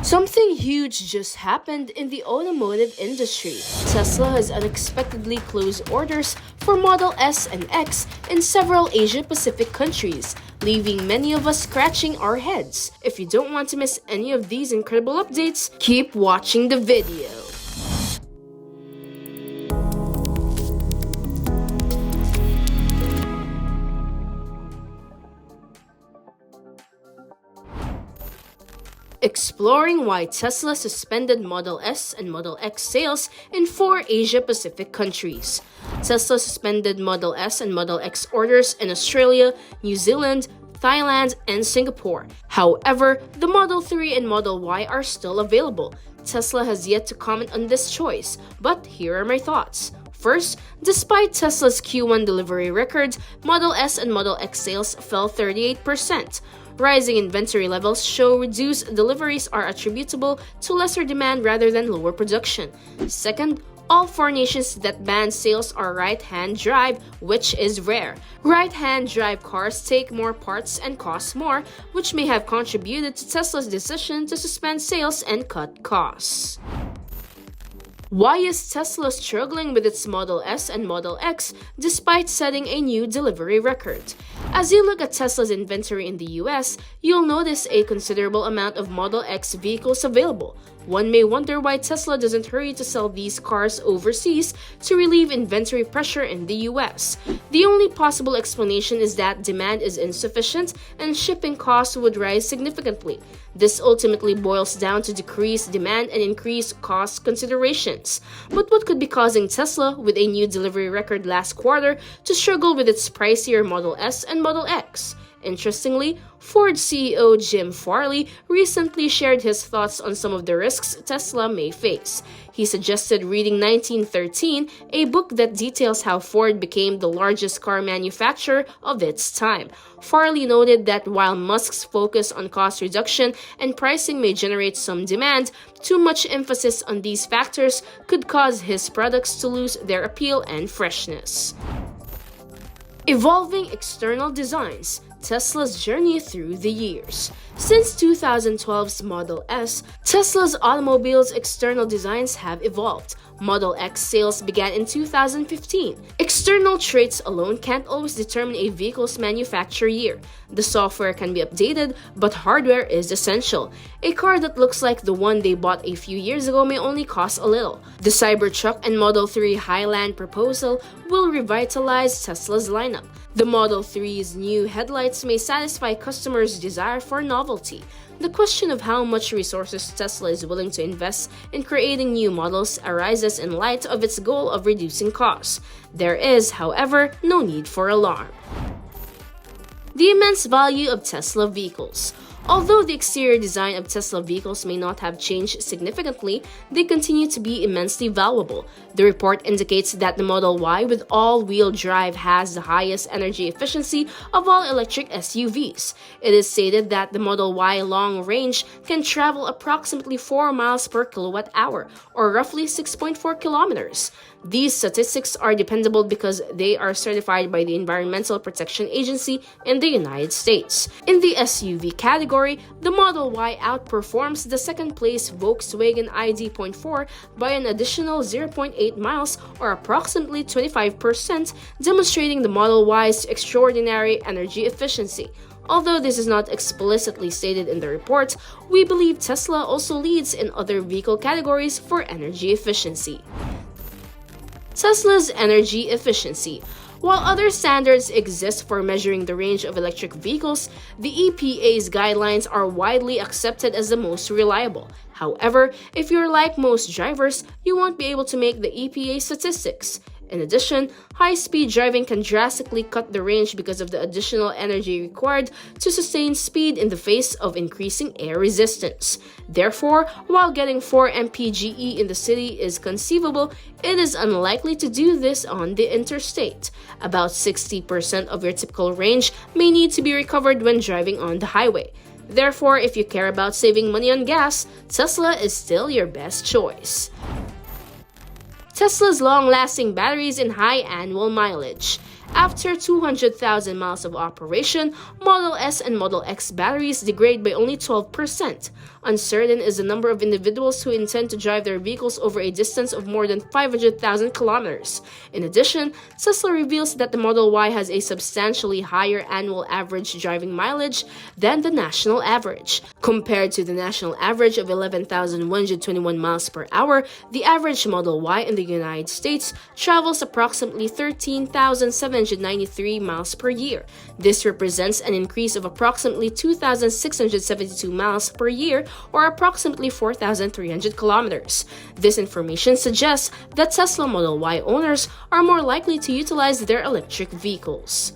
Something huge just happened in the automotive industry. Tesla has unexpectedly closed orders for Model S and X in several Asia-Pacific countries, leaving many of us scratching our heads. If you don't want to miss any of these incredible updates, keep watching the video. Exploring why Tesla suspended Model S and Model X sales in 4 Asia-Pacific countries. Tesla suspended Model S and Model X orders in Australia, New Zealand, Thailand, and Singapore. However, the Model 3 and Model Y are still available. Tesla has yet to comment on this choice, but here are my thoughts. First, despite Tesla's Q1 delivery records, Model S and Model X sales fell 38%. Rising inventory levels show reduced deliveries are attributable to lesser demand rather than lower production. Second, all 4 nations that ban sales are right-hand drive, which is rare. Right-hand drive cars take more parts and cost more, which may have contributed to Tesla's decision to suspend sales and cut costs. Why is Tesla struggling with its Model S and Model X despite setting a new delivery record? As you look at Tesla's inventory in the US, you'll notice a considerable amount of Model X vehicles available. One may wonder why Tesla doesn't hurry to sell these cars overseas to relieve inventory pressure in the US. The only possible explanation is that demand is insufficient and shipping costs would rise significantly. This ultimately boils down to decreased demand and increased cost considerations. But what could be causing Tesla, with a new delivery record last quarter, to struggle with its pricier Model S and Model X? Interestingly, Ford CEO Jim Farley recently shared his thoughts on some of the risks Tesla may face. He suggested reading 1913, a book that details how Ford became the largest car manufacturer of its time. Farley noted that while Musk's focus on cost reduction and pricing may generate some demand, too much emphasis on these factors could cause his products to lose their appeal and freshness. Evolving external designs. Tesla's journey through the years. Since 2012's Model S, Tesla's automobile's external designs have evolved. Model X sales began in 2015. External traits alone can't always determine a vehicle's manufacture year. The software can be updated, but hardware is essential. A car that looks like the one they bought a few years ago may only cost a little. The Cybertruck and Model 3 Highland proposal will revitalize Tesla's lineup. The Model 3's new headlights may satisfy customers' desire for novelty. The question of how much resources Tesla is willing to invest in creating new models arises in light of its goal of reducing costs. There is, however, no need for alarm. The immense value of Tesla vehicles. Although the exterior design of Tesla vehicles may not have changed significantly, they continue to be immensely valuable. The report indicates that the Model Y with all-wheel drive has the highest energy efficiency of all electric SUVs. It is stated that the Model Y long range can travel approximately 4 miles per kilowatt-hour, or roughly 6.4 kilometers. These statistics are dependable because they are certified by the Environmental Protection Agency in the United States. In the SUV category, the Model Y outperforms the second-place Volkswagen ID.4 by an additional 0.8 miles, or approximately 25%, demonstrating the Model Y's extraordinary energy efficiency. Although this is not explicitly stated in the report, we believe Tesla also leads in other vehicle categories for energy efficiency. Tesla's energy efficiency. While other standards exist for measuring the range of electric vehicles, the EPA's guidelines are widely accepted as the most reliable. However, if you're like most drivers, you won't be able to make the EPA statistics. In addition, high-speed driving can drastically cut the range because of the additional energy required to sustain speed in the face of increasing air resistance. Therefore, while getting 4 mpge in the city is conceivable, it is unlikely to do this on the interstate. About 60% of your typical range may need to be recovered when driving on the highway. Therefore, if you care about saving money on gas, Tesla is still your best choice. Tesla's long-lasting batteries and high annual mileage. After 200,000 miles of operation, Model S and Model X batteries degrade by only 12%. Uncertain is the number of individuals who intend to drive their vehicles over a distance of more than 500,000 kilometers. In addition, Tesla reveals that the Model Y has a substantially higher annual average driving mileage than the national average. Compared to the national average of 11,121 miles per hour, the average Model Y in the United States travels approximately 13,793 miles per year. This represents an increase of approximately 2,672 miles per year, or approximately 4,300 kilometers. This information suggests that Tesla Model Y owners are more likely to utilize their electric vehicles.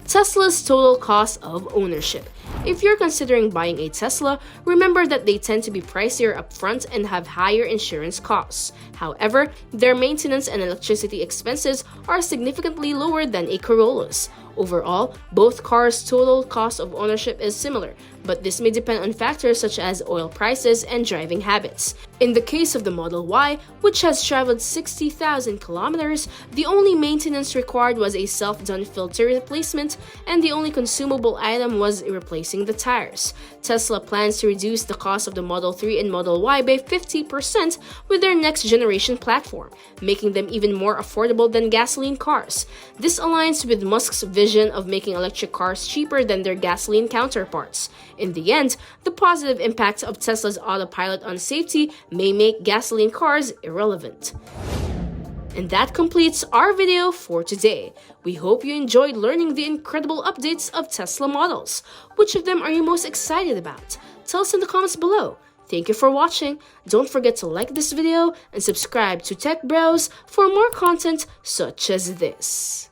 Tesla's total cost of ownership. If you're considering buying a Tesla, remember that they tend to be pricier upfront and have higher insurance costs. However, their maintenance and electricity expenses are significantly lower than a Corolla's. Overall, both cars' total cost of ownership is similar, but this may depend on factors such as oil prices and driving habits. In the case of the Model Y, which has traveled 60,000 kilometers, the only maintenance required was a self-done filter replacement, and the only consumable item was replacing the tires. Tesla plans to reduce the cost of the Model 3 and Model Y by 50% with their next generation platform, making them even more affordable than gasoline cars. This aligns with Musk's vision of making electric cars cheaper than their gasoline counterparts. In the end, the positive impact of Tesla's autopilot on safety may make gasoline cars irrelevant. And that completes our video for today. We hope you enjoyed learning the incredible updates of Tesla models. Which of them are you most excited about? Tell us in the comments below. Thank you for watching. Don't forget to like this video and subscribe to Tech Bros for more content such as this.